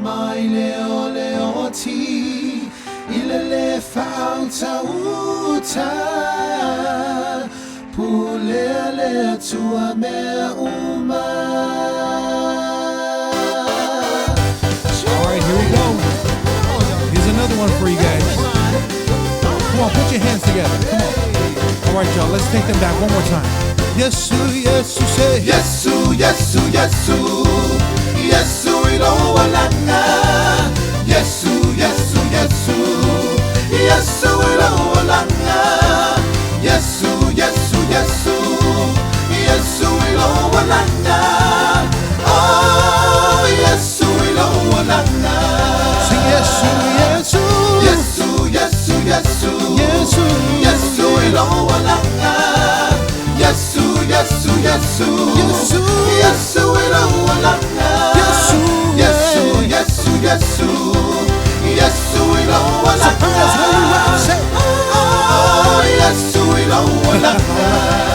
mai leo leo ti ilele fauta uta pulele tua mea uma. All right, here we go. Here's another one for you guys. Come on, put your hands together. Come on. All right, y'all, let's take them back one more time. Yesu, Yesu, say Yesu, Yesu, Yesu, Yesu ilowalanga. Yesu, Yesu, Yesu, Yesu ilowalanga. Yesu, Yesu, Yesu, Yesu ilowalanga. Oh, Yesu ilowalanga. Sing Yesu, Yesu, Yesu, Yesu, Yesu, Yesu, Yesu ilowalanga. Yesu, Yesu, Yesu, Yesu, Yesu ilowalanga. Yesu, Yesu, Yesu, Yesu, Yesu ilowalanga. Oh, Yesu ilowalanga.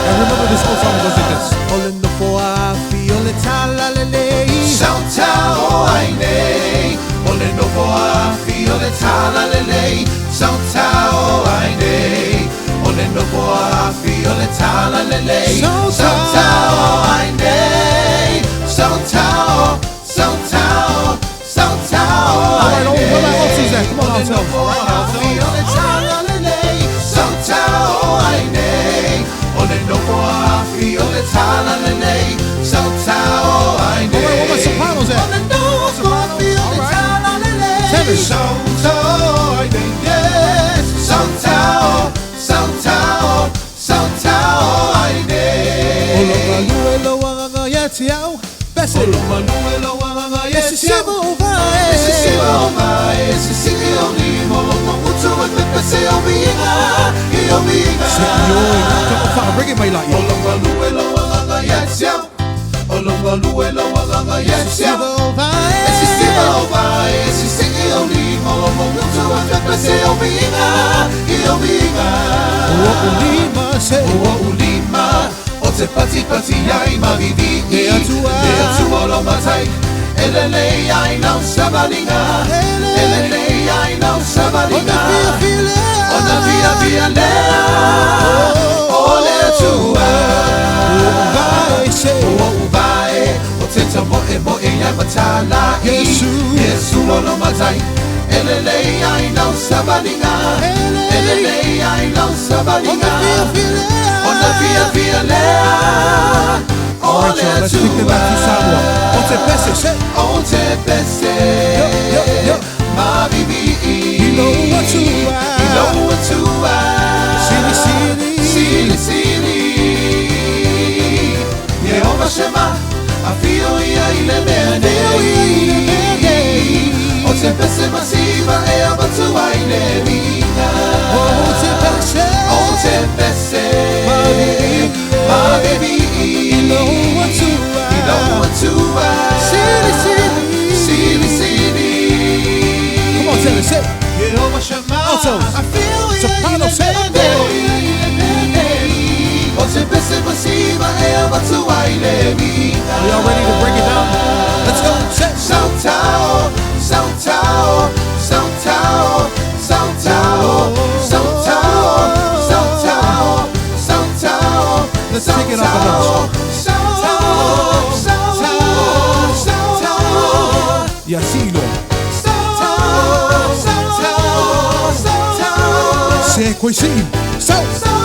And remember this whole song goes like this. All in the four, feel it, talalele. Shout out, aine. Ole no boa, feel it, talalele. Shout out, aine. Ole no boa, feel it, talalele. Shout out, aine. Shout out, shout out, shout out. All right, where my ultras at? Come on, Ole no Alto. boa, feel it, talalele. Shout out, aine. Ole no boa, feel it, talalele. Shout out, aine. All right, where my sopranos at? Seven. Olo wanga yeti au. Best it. Esse sigo vai. Come on, fire, bring it, my light. Sigo vai. Ulima se. Te pati pati ai mavivi E atua lo matai elele ai não sabalinga elele ai não sabalinga ona via lea ole tua vai se. vai o te tamo e ai matala Yesu lo matai elele ai não sabalinga elele ai não sabalinga ona via lea. All right, y'all, let's take them back to Samoa. Onte pese, say. Onte pese. Yo. Ma bibi. Ilo atua. Sili. Yehova Shema. Afio ia ile mene. Onte pese masiva e abatua ile mina. Onte pese. Ma bibi. Ilo atua. Sili. Come on, tell it, say. Yehova Shema. Altos. Soprano, say. Are y'all ready to break it down? Let's go. Say. Shout out. Let's take it off a notch. Yasilo. Se coincide. So.